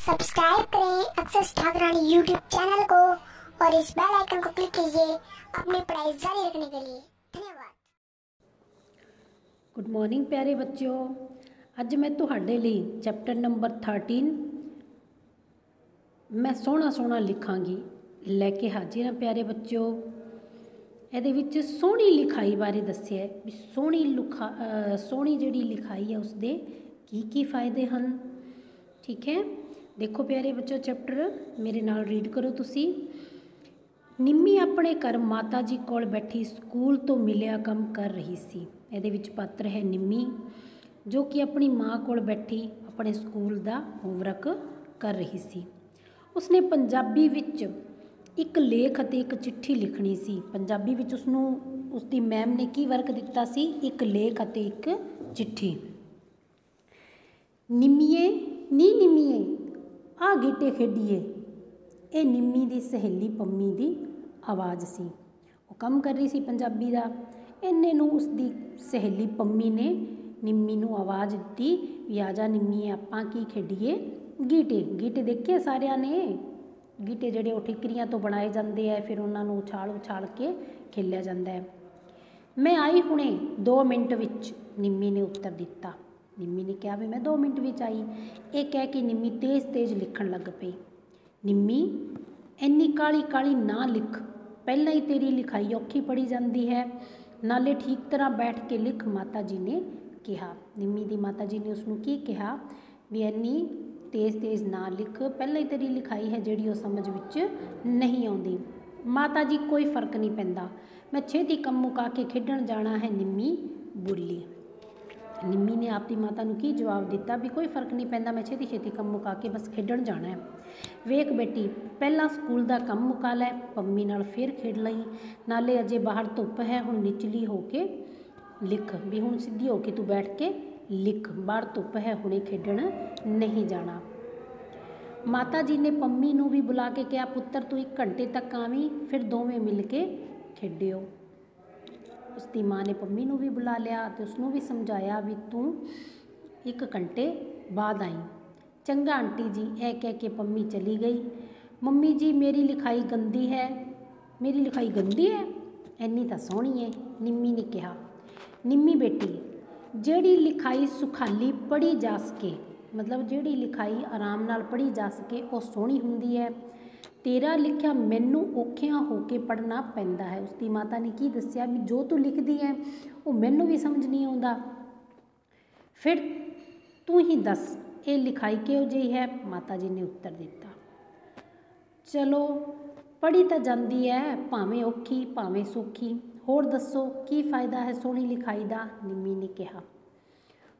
Subscribe करें अक्सर Thakrani YouTube channel को और इस बेल आइकन को क्लिक कीजिए अपनी पढ़ाई जारी रखने के लिए। धन्यवाद। गुड मॉर्निंग प्यारे बच्चों, अज मैं तुहाडे लई चैप्टर नंबर 13 मैं सोहना सोहना लिखांगी लैके हाजिर हाँ। प्यारे बच्चों, ਇਹਦੇ ਵਿੱਚ सोहनी लिखाई बारे दस्सिया भी सोहनी जिहड़ी लिखाई है उसके की फायदे हैं। ठीक है, देखो प्यारे बच्चों, चैप्टर मेरे नाल रीड करो तुसी। निम्मी अपने घर माता जी कोल बैठी स्कूल तो मिलिया कम कर रही सी। ਇਹਦੇ ਵਿੱਚ पात्र है निम्मी जो कि अपनी माँ कोल बैठी अपने स्कूल का होमवर्क कर रही सी। उसने पंजाबी विच एक लेख अते एक चिट्ठी लिखनी सी। पंजाबी विच उसनूं उसकी मैम ने की वर्क दिता सी, एक लेख अते एक चिट्ठी। निम्मीए नी निम्मीए आ गीटे खेडीए, ये निम्मी दी सहेली पम्मी दी आवाज़ सी। वो काम कर रही सी पंजाबी का, इन्ने नूं उसकी सहेली पम्मी ने निम्मी नूं आवाज़ दी भी आ जा निम्मी आपां की खेडीए गीटे। गीटे देखे सारिਆਂ ने, गीटे जिहड़े ठिकरियां तो बनाए जाते हैं, फिर उन्होंने उछाल उछाल के खेलिया जाता है। मैं आई हुणे 2 मिनट विच, निम्मी ने उत्तर दिता। निम्मी ने कहा भी मैं 2 मिनट विच आई। ये कह के निम्मी तेज़ तेज़ लिखण लग पई। निम्मी इन्नी काली काली ना लिख, पहला ही तेरी लिखाई औखी पढ़ी जाती है, नाले ठीक तरह बैठ के लिख, माता जी ने कहा। निम्मी दी माता जी ने उसनूं की कहा भी इन्नी तेज़ तेज़ ना लिख, पहले ही तेरी लिखाई है जिहड़ी वो समझ विच नहीं आउंदी। माता जी कोई फर्क नहीं पैंदा, मैं छेती कम मुका के खेडण जाना है, निम्मी बोली। निम्मी ने आपकी माता नूं की जवाब दिता भी कोई फर्क नहीं पैंदा, मैं छेती छेती कम मुका के बस खेडण जाना है। वेख बेटी, पहला स्कूल का काम मुका लै, पम्मी नाल फिर खेड लई, नाले अजे बाहर धुप है, हुण निचली हो के लिख भी, हुण सीधी हो के तू बैठ के लिख, बाहर धुप है, हुणे खेडण नहीं जाना। माता जी ने पम्मी नूं भी बुला के कहा पुत्र तू 1 घंटे तक आवी, फिर दोवें मिल के खेडियो। उसकी माँ ने पम्मी नूं भी बुला लिया तो उसनूं भी समझाया भी तू 1 घंटे बाद आई। चंगा आंटी जी, यह कह के पम्मी चली गई। मम्मी जी मेरी लिखाई गंदी है। मेरी लिखाई गंदी है? इन्नी तो सोहनी है, निम्मी ने कहा। निम्मी बेटी, जिहड़ी लिखाई सुखाली पढ़ी जा सके, मतलब जिहड़ी लिखाई आराम नाल पढ़ी जा सके वो सोहनी हुंदी है। तेरा लिखिया मैनू औखियां होके पढ़ना पैंदा है। उसकी माता ने की दस्सिया भी जो तू लिखदी है वो मैनू भी समझ नहीं आउंदा, फिर तू ही दस ये लिखाई किहो जी है। माता जी ने उत्तर दिता, चलो पढ़ी तो जाती है, भावें औखी भावें सौखी, होर दसो की फायदा है सोहनी लिखाई का। निम्मी ने कहा।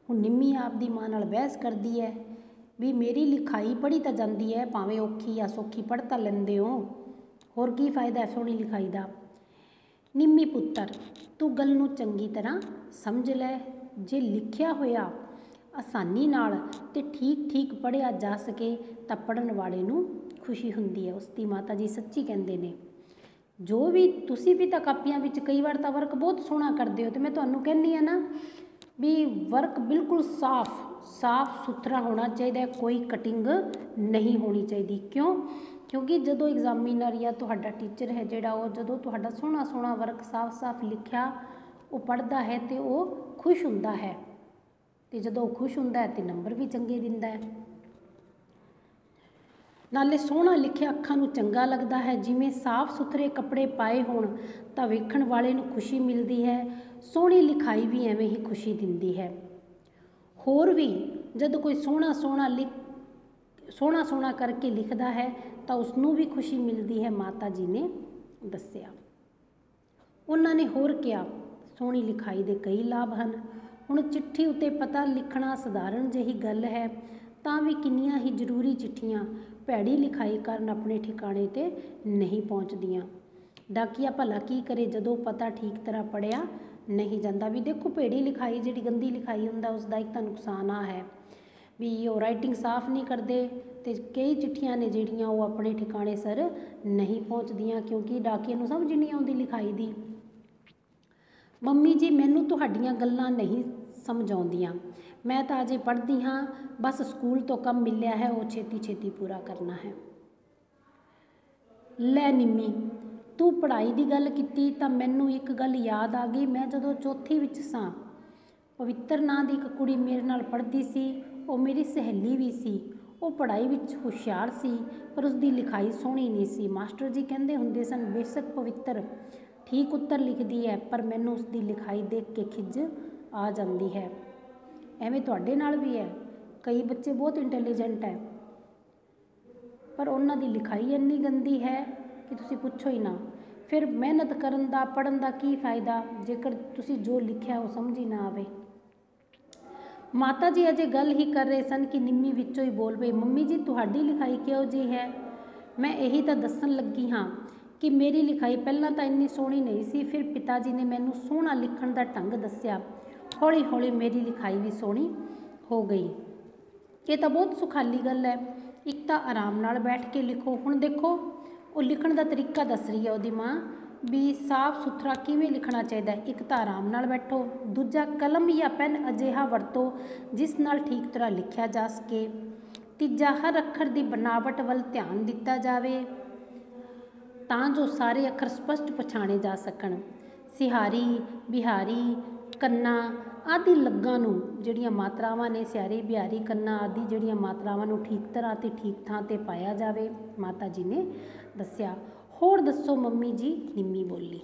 हुण निम्मी आपदी माँ नाल बहस करदी है भी मेरी लिखाई पढ़ी तो जाती है, भावें औखी या सौखी पढ़ तो लेंदे हो, होर की फायदा है सोहनी लिखाई का। निम्मी पुत्तर तू गल नूं चंगी तरह समझ लै, जे लिखिया होया आसानी नाल ते ठीक ठीक पढ़िया जा सके तो पढ़न वाले नूं खुशी हुंदी है। उसकी माता जी सच्ची कहंदे ने, जो भी तुसी भी तो कापियां विच कई बार तो वर्क बहुत सोहना करते हो, तो मैं तुहानूं कहनी है ना भी वर्क बिल्कुल साफ सुथरा होना चाहिए, कोई कटिंग नहीं होनी चाहिए। क्यों? क्योंकि जदों एग्जामिनर या तुहाडा टीचर है जिहड़ा वो जदों तुहाडा सोहना सोहना वर्क साफ लिखिया वो पढ़ता है तो वो खुश हुंदा है, तो जदों खुश हुंदा है तो नंबर भी चंगे दिंदा है। नाले सोहना लिखिया अखां नूं चंगा लगदा है, जिवें साफ सुथरे कपड़े पाए होण तां वेखण वाले नूं खुशी मिलदी है। सोहनी लिखाई भी एवें ही खुशी दिंदी है। होर भी जद कोई सोहना सोहना करके लिखदा है तो उसनूं भी खुशी मिलती है, माता जी ने दस्सिया। उन्हां ने होर कहा सोहनी लिखाई दे कई लाभ हैं। हुण चिट्ठी उत्ते पता लिखना सधारण जही गल है, तां भी किन्नियां ही जरूरी चिट्ठियां भैड़ी लिखाई कारण अपने ठिकाने ते नहीं पहुँचदियां। डाकिया भला की करे जदों पता ठीक तरह पढ़िया नहीं जाता। भी देखो भैड़ी लिखाई जिहड़ी गंदी लिखाई हुंदा उसका एक तो नुकसान आ है भी वो राइटिंग साफ नहीं करते, तो कई चिट्ठियां ने जिहड़ियां वो अपने ठिकाने सर नहीं पहुँचदियां, क्योंकि डाकिए नूं समझ नहीं आउंदी लिखाई दी। मम्मी जी मैनूं तुहाडीआं गल्लां नहीं समझ आउंदियां, मैं तो अजे पढ़ती हाँ, बस स्कूल तो कम मिलिया है, वो छेती छेती पूरा करना है। लै निम्मी, तू पढ़ाई की गल की तो मैनू एक गल याद आ गई। मैं जदों चौथी विच सां, पवित्र नां दी एक कुड़ी मेरे नाल पढ़दी सी, वो मेरी सहेली भी सी। वो पढ़ाई विच हुशियार सी, पर उसकी लिखाई सोहनी नहीं सी। मास्टर जी कहंदे हुंदे सन, बेशक पवित्र ठीक उत्तर लिखदी है, पर मैनू उसकी लिखाई देख के खिज आ जाती है। एवें तुहाडे नाल भी है, कई बच्चे बहुत इंटैलीजेंट है, पर उन्हां दी लिखाई इन्नी गंदी है कि तुसी पुछो ही ना। फिर मेहनत करन दा पढ़न दा की फायदा जेकर तुसी जो लिखिया वो समझ ही ना आवे। माता जी अजे गल ही कर रहे सन कि निम्मी विचों ही बोल पई, मम्मी जी तुहाडी लिखाई किहो जी है? मैं यही तो दसन लगी हाँ कि मेरी लिखाई पहला तो इन्नी सोहनी नहीं सी, फिर पिता जी ने मैनू सोहना लिखण दा ढंग दस्या, हौली हौली मेरी लिखाई भी सोहनी हो गई। ये तो बहुत सुखाली गल है, एक तो आराम नाल बैठ के लिखो। हुण देखो वो लिखण दा तरीका दस रही है उसदी माँ भी साफ सुथरा किवें लिखना चाहिए। एक तो आराम नाल बैठो, दूजा कलम या पेन अजिहा वरतो जिस नाल ठीक तरह लिखिया जा सके, तीजा हर अखर की बनावट वल ध्यान दिता जाए तां जो सारे अखर स्पष्ट पछाणे जा सकण। सिहारी बिहारी कन्ना आदि लग्गां नूं जिहड़ियां मात्रावां ने, सिहारी बिहारी कन्ना आदि जिहड़ियां मात्रावां नूं ठीक तरह ते ठीक थां ते पाया जावे, माता जी ने दस्सिया। होर दसो मम्मी जी, निम्मी बोली।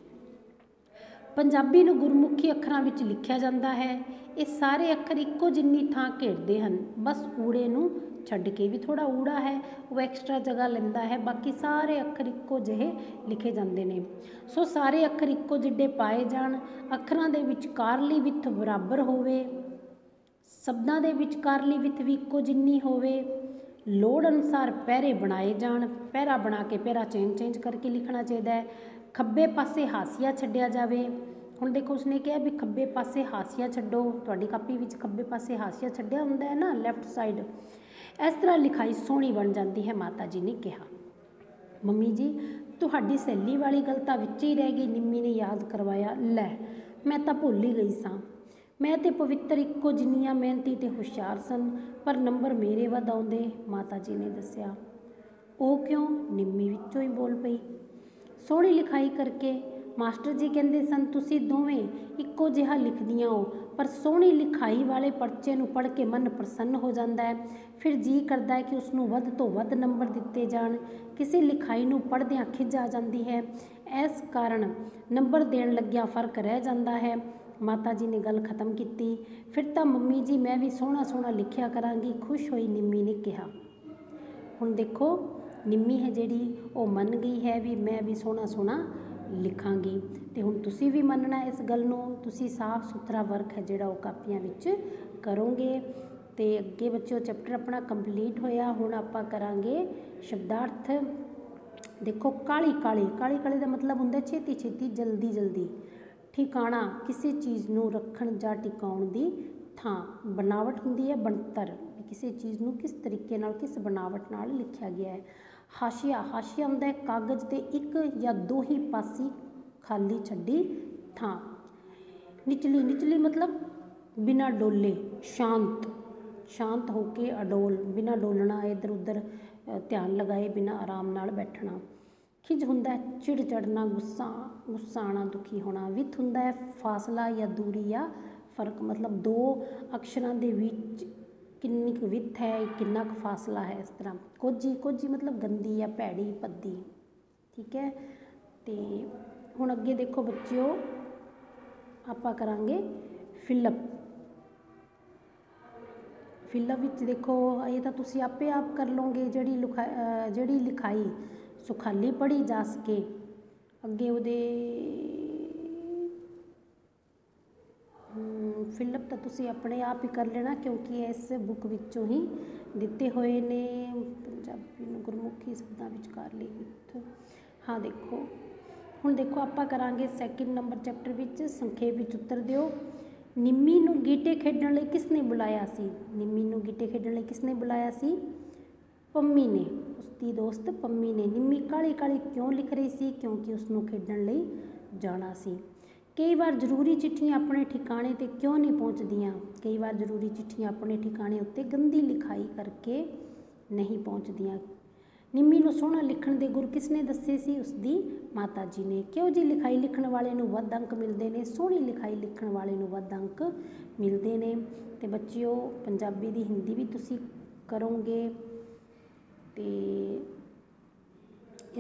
पंजाबी नूं गुरमुखी अखरां विच लिखिया जांदा है। ये सारे अखर इक्को जिन्नी थां घेरदे हन, बस ऊड़े नूं छड्ड के, भी थोड़ा ऊड़ा है वो एक्सट्रा जगह लैंदा है, बाकी सारे अखर इक्को जिहे लिखे जाते हैं। सो सारे अखर इक्को जिड्डे पाए जाण, अखरां दे विचकारली विथ बराबर होवे, शब्दां दे विचकारली विथ भी इक्को जिन्नी होवे, लोड़ अनुसार पैरे बनाए जाण, पैरा बना के पैरा चेंज करके लिखना चाहिए। खब्बे पासे हासिया छड्डिया जावे। हुण देखो उसने कहा भी खब्बे पासे हासिया छड्डो, तुहाडी कापी विच खब्बे पासे हासिया छड्डिया हुंदा है ना, लैफ्ट साइड। इस तरह लिखाई सोहनी बन जाती है, माता जी ने कहा। मम्मी जी तुहाडी सहेली वाली गल तां विच ही रह गई, निम्मी ने याद करवाया। लै मैं तां भुल ही गई सां, मैं ते पवित्र इक्को जिन्नियां मेहनती ते हुशियार सन, पर नंबर मेरे वध आउंदे, माता जी ने दस्सिया। ओ क्यों? निम्मी विचों ही बोल पई। सोहनी लिखाई करके मास्टर जी कहंदे सन, तुसी दोवें इक्को जिहा लिखदियां हो, पर सोहनी लिखाई वाले पर्चे नूं पढ़ के मन प्रसन्न हो जाता है, फिर जी करता है कि उसनूं वध तो वध नंबर दिते जाण। किसी लिखाई नूं पढ़दियां खिज आ जाती है, इस कारण नंबर देण लग्गियां फर्क रह जाता है। माता जी ने गल खत्म की। फिर तो मम्मी जी मैं भी सोहना सोहना लिखिया करांगी, खुश होई निम्मी ने कहा। हुण देखो निम्मी है जिहड़ी वो मन गई है भी मैं भी सोहना सोहना लिखांगी, ते हुण तुसी भी मनना इस गल नूं, तुसी साफ सुथरा वर्क है जिहड़ा वो कापियां विच करोगे। ते अगे बच्चों चैप्टर अपना कंप्लीट होया। हुण आपां करांगे शब्दार्थ। देखो काली काली, काली काली दा मतलब हुंदा छेती छेती, जल्दी जल्दी। ठिकाणा किसी चीज़ नूं रखण जां टिकाउण दी थां। बनावट हुंदी है बनतर, किसी चीज़ नूं किस तरीके नाल किस बनावट नाल लिखिया गया है। हाशिया, हाशिया हुंदा है कागज़ दे एक या दो ही पासी खाली छड्डी थां। निचली, निचली मतलब बिना डोले, शांत, शांत होके अडोल, बिना डोलना, इधर उधर ध्यान लगाए बिना आराम नाल बैठना। खिज हुंदा है चिड़ चढ़ना, गुस्सा, गुस्सा आना, दुखी होना। विथ हुंदा है फासला या दूरी या फर्क, मतलब दो अक्षरां दे विच किन्नी क विथ है, किन्ना क फासला है, इस तरह। कोजी, कोजी मतलब गंदी या भैड़ी भद्दी, ठीक है। तो हुण अगे देखो बच्चों आपां करांगे फिलअप। फिलअप विच देखो ये तो तुसी आपे आप कर लोगे, जिहड़ी लिखाई सुखाली पढ़ी जा सके। अगे उहदे फिलअप तो तुसी अपने आप ही कर लेना, क्योंकि इस बुक विचों ही दिते हुए ने। पंजाबी गुरमुखी शब्दां विचकारली विथ। हाँ देखो हुण देखो आपां करांगे सैकेंड नंबर चैप्टर विच संखेप विच उत्तर दिओ। निम्मी नूं गीटे खेडण लई किसने बुलाया सी? निम्मी नूं गीटे खेडण लई किसने बुलाया सी? पम्मी ने, उसकी दोस्त पम्मी ने। निम्मी काली काली क्यों लिख रही सी? क्योंकि उसनूं खेडण लई जाना सी। कई बार जरूरी चिट्ठियां अपने ठिकाने ते क्यों नहीं पहुँचदियाँ। कई बार जरूरी चिट्ठियां अपने ठिकाने उत्ते गंदी लिखाई करके नहीं पहुँचदियाँ। निम्मी ਨੂੰ सोहना लिखण ਦੇ गुर किसने दसे सी? उसकी माता जी ने। क्यों जी लिखाई लिखण वाले ਨੂੰ ਵੱਧ अंक मिलते हैं? सोहनी लिखाई लिखण वाले ਨੂੰ ਵੱਧ अंक मिलते हैं। तो बच्चियों पंजाबी दी हिंदी भी तुसी करोगे। तो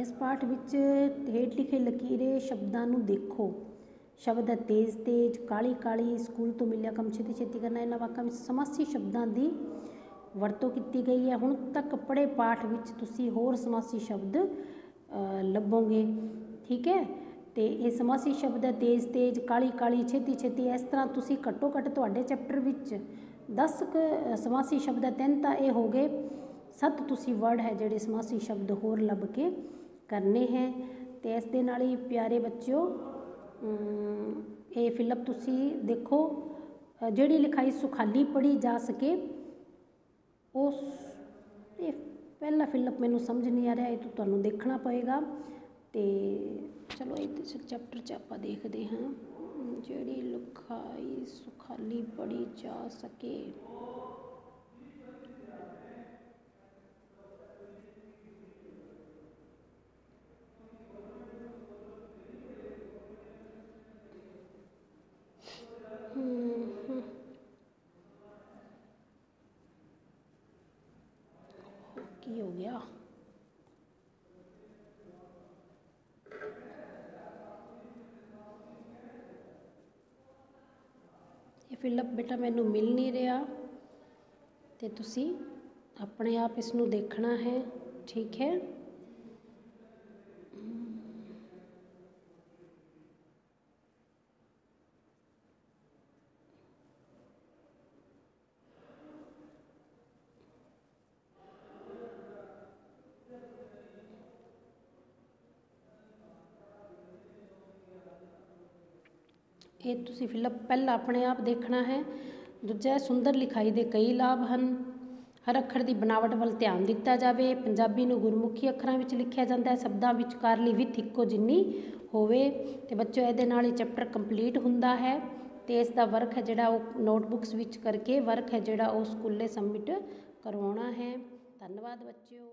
इस पाठ विच हेठ लिखे लकीरे शब्दां नूं देखो। शब्द है तेज तेज, काली काली, स्कूल तो मिलिया कम छेती छेती करना। इन्हां वाकां विच समासी शब्दां दी वरतों की गई है। हुण तक पढ़े पाठ विच तुसी होर समासी शब्द लभोगे। ठीक है, तो ये समासी शब्द है तेज तेज, काली काली, छेती छेती। इस तरह तुसी घट्टो घट्ट तुहाडे चैप्टर विच 10 समासी शब्द है। 3 तो ये हो गए, 7 तुसी वर्ड है जिहड़े समासी शब्द होर लभ के करने हैं। तो इस दे नाल ही प्यारे बच्चों ये फिलअप तुसी देखो, जिहड़ी लिखाई सुखाली पढ़ी जा सके उस ये पहला फिलअप मैनू समझ नहीं आ रहा, ये तो तुहानू देखना पएगा। तो चलो इस चैप्टर च आपां देखते हैं, जिहड़ी लिखाई सुखाली पढ़ी जा सके। की हो गया? ये फिलअप बेटा मैनू मिल नहीं रहा, तो तुसी अपने आप इसनू देखना है। ठीक है, ये तुसी फिलअप पहला अपने आप देखना है। दूजा सुंदर लिखाई के कई लाभ हैं। हर अखर की बनावट वाल ध्यान दिता जाए। पंजाबी नूं गुरमुखी अखरां विच लिखिया जाता है। शब्दां विचकारली विथ इक्को जिन्नी होवे। ते बच्चों इहदे नाल ही चैप्टर कंप्लीट हुंदा है। तो इसका वर्क है जिहड़ा वो नोटबुक्स विच करके वर्क है जिहड़ा वो स्कूले सबमिट करवाउणा है। धन्यवाद बच्चों।